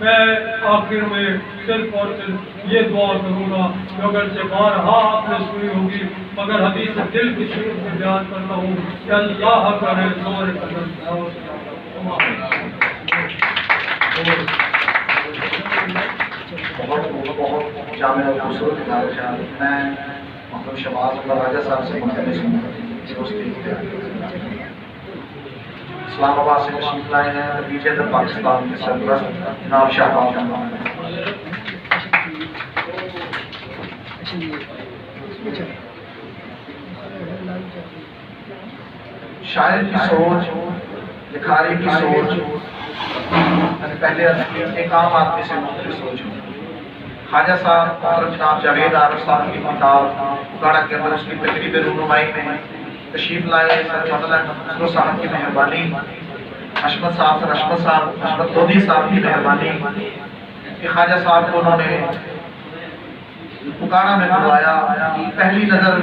میں آخر میں صرف اور صرف یہ دعا کروں گا کہ اگرچہ بارہا آپ نے سنی ہوگی مگر حدیث دل کی صورت میں بیان کرتا ہوں کہ اللہ کرے زور قدم بہت جامع اور خوبصورت خیال میں محمد شہباز اللہ راجہ صاحب سے منتقل سنوں اسلام آباد سے تشریف لائے ہیں نتیجے تک پاکستان کے سرپرست جناب شہباز شاعر کی سوچ لکھاری کی سوچ پہلے ایک عام آدمی سے مختلف سوچ ہو خواجہ صاحب اور جناب جاوید عارف صاحب کی کتاب اکاڑا کے اندر اس کی تقریب رونمائی میں تشریف لائے سر فضل احمد صاحب کی مہربانی حشمت صاحب سر حشمت لودھی صاحب کی مہربانی کہ خواجہ صاحب کو انہوں نے اکاڑا میں بلوایا پہلی نظر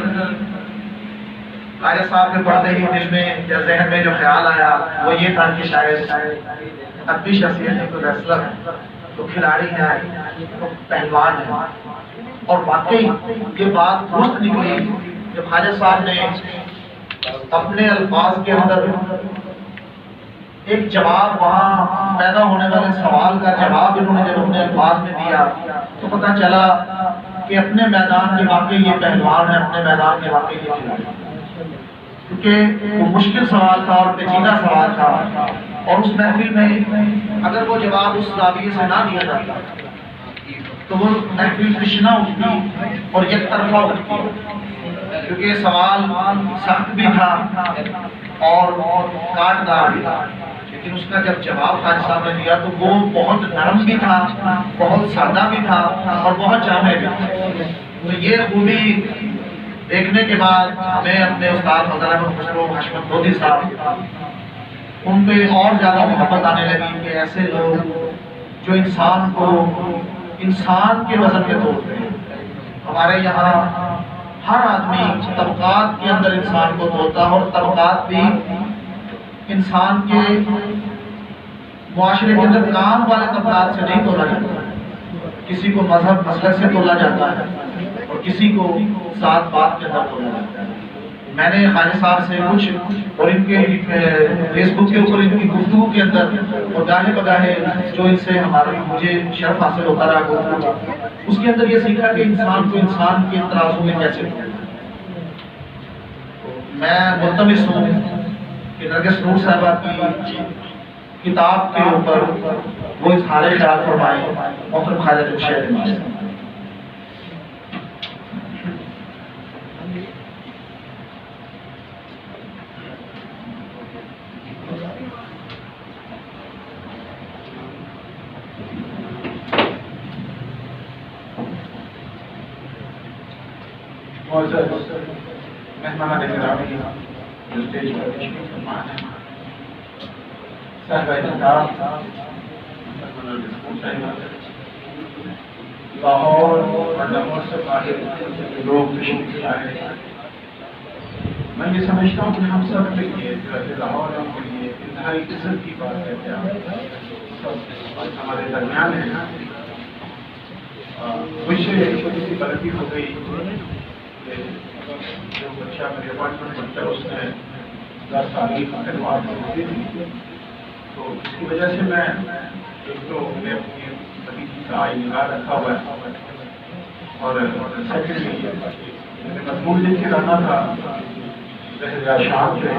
خواجہ صاحب کے پڑھتے ہی دل میں یا ذہن میں جو خیال آیا وہ یہ تھا کہ شاید ادبی شخصیت ہے تو ریسلر ہے تو کھلاڑی ہے تو پہلوان ہے اور واقعی یہ بات درست نکلی جب خواجہ صاحب نے اپنے الفاظ کے اندر ایک جواب وہاں پیدا ہونے والے سوال کا جواب انہوں نے جب اپنے الفاظ میں دیا تو پتہ چلا کہ اپنے میدان کے واقعی یہ پہلوان ہے اپنے میدان کے واقعی یہ کھلاڑی ہے کیونکہ وہ مشکل سوال تھا اور پیچیدہ سوال تھا اور اس محفل میں اگر وہ جواب اس زاویے سے نہ دیا جاتا تو وہ محفل تشنا اٹھتی اور یک طرفہ اٹھتی کیونکہ یہ سوال سخت بھی تھا اور کاٹ دار بھی تھا لیکن اس کا جب جواب خواجہ صاحب نے دیا تو وہ بہت نرم بھی تھا بہت سادہ بھی تھا اور بہت جامع بھی تھا تو یہ خوبی دیکھنے کے بعد ہمیں اپنے استاد فضل احمد خسرو حشمت لودھی صاحب ان پہ اور زیادہ محبت آنے لگی کہ ایسے لوگ جو انسان کو انسان کے وزن میں توڑتے ہیں ہمارے یہاں ہر آدمی طبقات کے اندر انسان کو توڑتا ہے اور طبقات بھی انسان کے معاشرے کے اندر کام والے طبقات سے نہیں توڑا جاتا کسی کو مذہب مسلک سے توڑا جاتا ہے اور کسی کو ساتھ بات کے اندر توڑا جاتا ہے میں نے خواجہ صاحب سے کچھ اور ان کے فیس بک کے اوپر ان کی گفتگو کے اندر اور گاہے بگاہے جو ان سے مجھے شرف حاصل ہوتا رہا گفتگو اس کے اندر یہ سیکھا کہ انسان کو انسان کے ترازو میں کیسے توڑنا میں ملتمس ہوں کہ نرگس نور صاحبہ کی کتاب کے اوپر وہ اظہار خیال فرمائیں محترم خواجہ جمشید احمد مہمان گرامی جو اسٹیج پر تشریف فرما ہیں صاحب لاہور اور لاہور سے باہر لوگ تشریف لائے ہیں میں یہ سمجھتا ہوں کہ ہم سب کے لیے جو ہے لاہور ہم کے لیے انتہائی عزت کی بات ہے کہ سب ہمارے درمیان ہیں نا مجھ سے چھوٹی سی غلطی ہو گئی جو بچہ میرے اپائنٹمنٹ بنتا ہے اس نے 10 سال کی خدمات ہوتی تھی تو اس کی وجہ سے میں ایک تو میں اپنی بھتیجی کا نگاہ رکھا ہوا ہے اور سیکنڈلی میں نے مضمون لکھ کے لانا تھا شام سے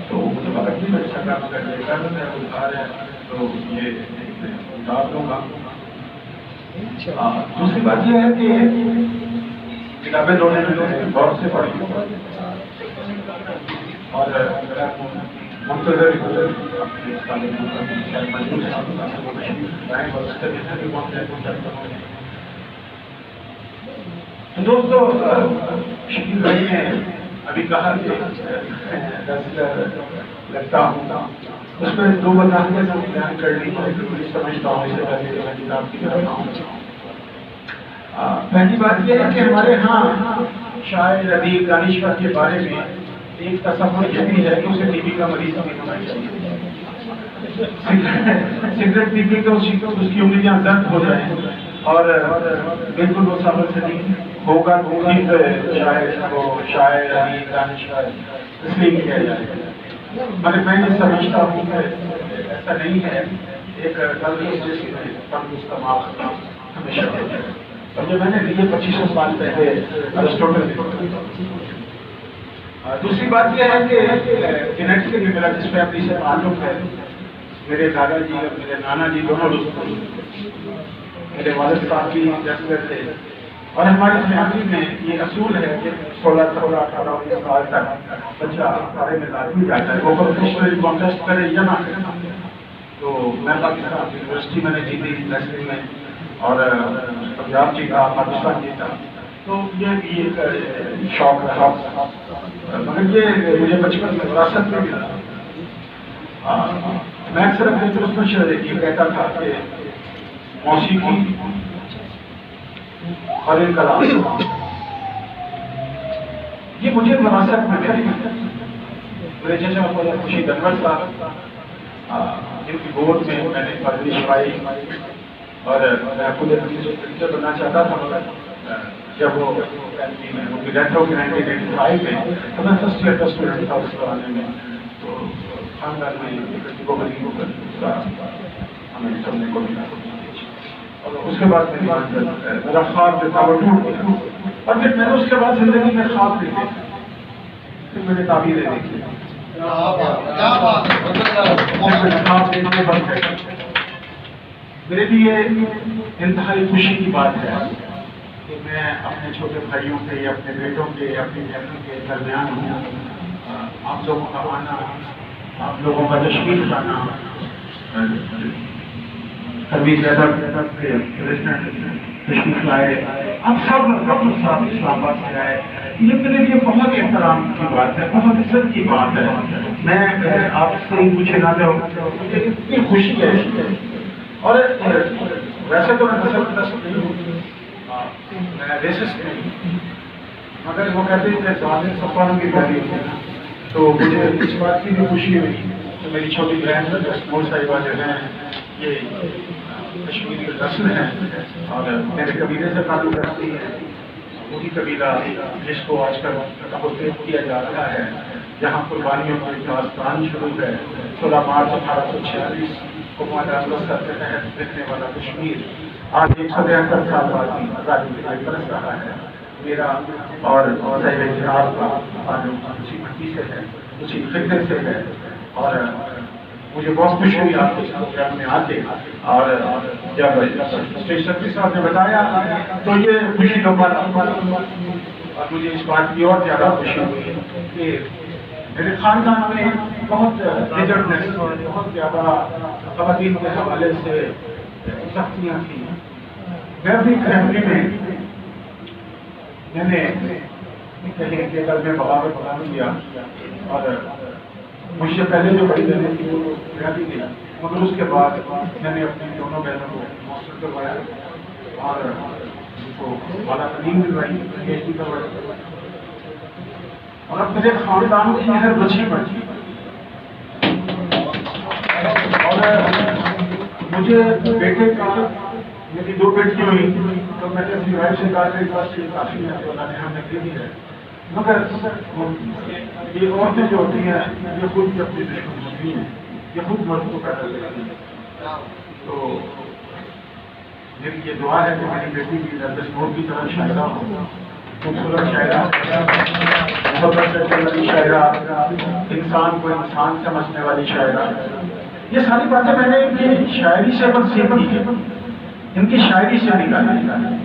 تو مجھے اگر بھی میں اچھا کام کر لے کر میں اتار ہے تو یہ اتار دوں گا دوسری بات یہ ہے کہ کتابیں لوگوں نے غور سے پڑھی اور منتظر دوستوں شکیل بھائی نے ابھی کہا کہ لگتا ہوں اس میں 2 وضاحتیں بیان کر لی سمجھتا ہوں اس سے پہلے کہ میں کتاب کی طرف آؤں پہلی بات یہ ہے کہ ہمارے ہاں شاعر ادیب دانشور کے بارے میں ایک تصور یہ بھی ہے کہ اسے ٹی بی کا مریض نہیں ہونا چاہیے سگریٹ پی کے اس کی انگلیاں زرد ہو جائیں اور بالکل وہ صبر سے نہیں ہوگا شاید وہ شاعر علی دانشور اس لیے کیا جائے مگر میں یہ سمجھتا ہوں کہ ایسا نہیں ہے ایک غلطی جس پر استعمال ہمیشہ ہوتا ہے اور جو میں نے لیے 2500 سال پہلے ارسطوٹل دوسری بات یہ ہے کہ جینیٹکلی میرا جس فیملی سے تعلق ہے میرے دادا جی اور میرے نانا جی دونوں میرے والد صاحب بھی جذبے تھے اور ہماری فیملی میں یہ اصول ہے کہ 16 17 18 19 سال تک بچہ سارے میں لازمی جاتا ہے وہ پروفیشنل کانٹیسٹ کرے یا نہ کرے تو میں پاکستان یونیورسٹی میں نے جیتی لیسن میں اور پنجاب جیتا پاکستان جیتا تو یہ ایک شوق رہا مگر یہ مجھے بچپن میں وراثت میں ملا میں اکثر اپنے دوست میں یہ کہتا تھا کہ موسیقی اور انقلاب یہ مجھے وراثت میں ملی میرے چچا خواجہ خورشید انور صاحب جن کی گود میں میں نے پرورش پائی اور میں خود ٹیچر بننا چاہتا تھا جب وہ کی ڈیتھ ہو گئی 1985 میں تو میں فرسٹ ایئر کا اسٹوڈنٹ تھا اس زمانے میں تو خاندان میں ہمیں سب نے کو ملا اور اس کے بعد میرا خواب جو تھا وہ ٹوٹ گیا اور پھر میں نے اس کے بعد زندگی میں خواب دیکھے پھر میں نے تعبیریں دیکھی میرے لیے انتہائی خوشی کی بات ہے کہ میں اپنے چھوٹے بھائیوں کے یا اپنے بیٹوں کے یا اپنی بہنوں کے درمیان ہوں آپ لوگوں کا آنا آپ لوگوں کا تشریف لانا کبھی تشریف لائے آپ سب صاحب اسلام آباد سے آئے یہ میرے لیے بہت احترام کی بات ہے بہت عزت کی بات ہے میں آپ سے پوچھے نہ تو مجھے اتنی خوشی ہے اور ویسے تو میں نسل نہیں ہوں میں ریسسٹ نہیں مگر وہ کہتے ہیں کہ ظالم صفان کی گاڑی تو مجھے اس بات کی بھی خوشی ہوئی کہ میری چھوٹی بہن مور صاحبہ جو ہیں یہ کشمیری رسم ہے اور میرے قبیلے سے تعلق رکھتی ہے وہی قبیلہ جس کو آج کل تحفظ کیا جا رہا ہے جہاں قربانیوں کا داستان شروع ہے 16 مارچ 1846 کو مہاراجہ کے تحت دیکھنے والا کشمیر آج 173 سال بعد آزادی دکھائی برس رہا ہے میرا اور صاحب جناب کا تعلق اسی مٹی سے ہے اسی خطے سے ہے اور مجھے بہت خوشی ہوئی آپ کے پروگرام میں آتے اور جب اسٹیج سیکرٹری صاحب نے بتایا تو یہ خوشی کا بات اور مجھے اس بات کی اور زیادہ خوشی ہوئی کہ میرے خاندان میں بہت ریجرڈنس بہت زیادہ خواتین کے حوالے سے سختیاں تھیں میں اپنی فیملی میں نے کہیں کہ اگر میں بغاوت بنا لیا اور مجھ سے پہلے جو بڑی بہنیں تھی وہ گھر بھی گئی مگر اس کے بعد میں نے اپنی دونوں بہنوں کو ماسٹر کروایا اور ان کو اعلیٰ تعلیم دلوائی پی ایچ ڈی کروائی اور اب میرے خاندان کی ہر بچی بڑھی اور مجھے بیٹے کا میری 2 بیٹیاں ہوئی تو میں نے اپنی وائف سے کہا کہ بس یہ کافی ہے تو اللہ نے ہمیں دے دی ہے مگر یہ عورتیں جو ہوتی ہیں یہ خود بھی اپنی دشمن ہوتی ہیں یہ خود مرد کو پیدا کرتی ہیں تو میری یہ دعا ہے کہ میری بیٹی بھی دستور کی طرح شاعرہ ہو خوبصورت شاعرہ محبت کرنے والی شاعرہ انسان کو انسان سمجھنے والی شاعرہ یہ ساری باتیں میں نے ان کی شاعری سے بس سیکھی ہیں ان کی شاعری سے نکالی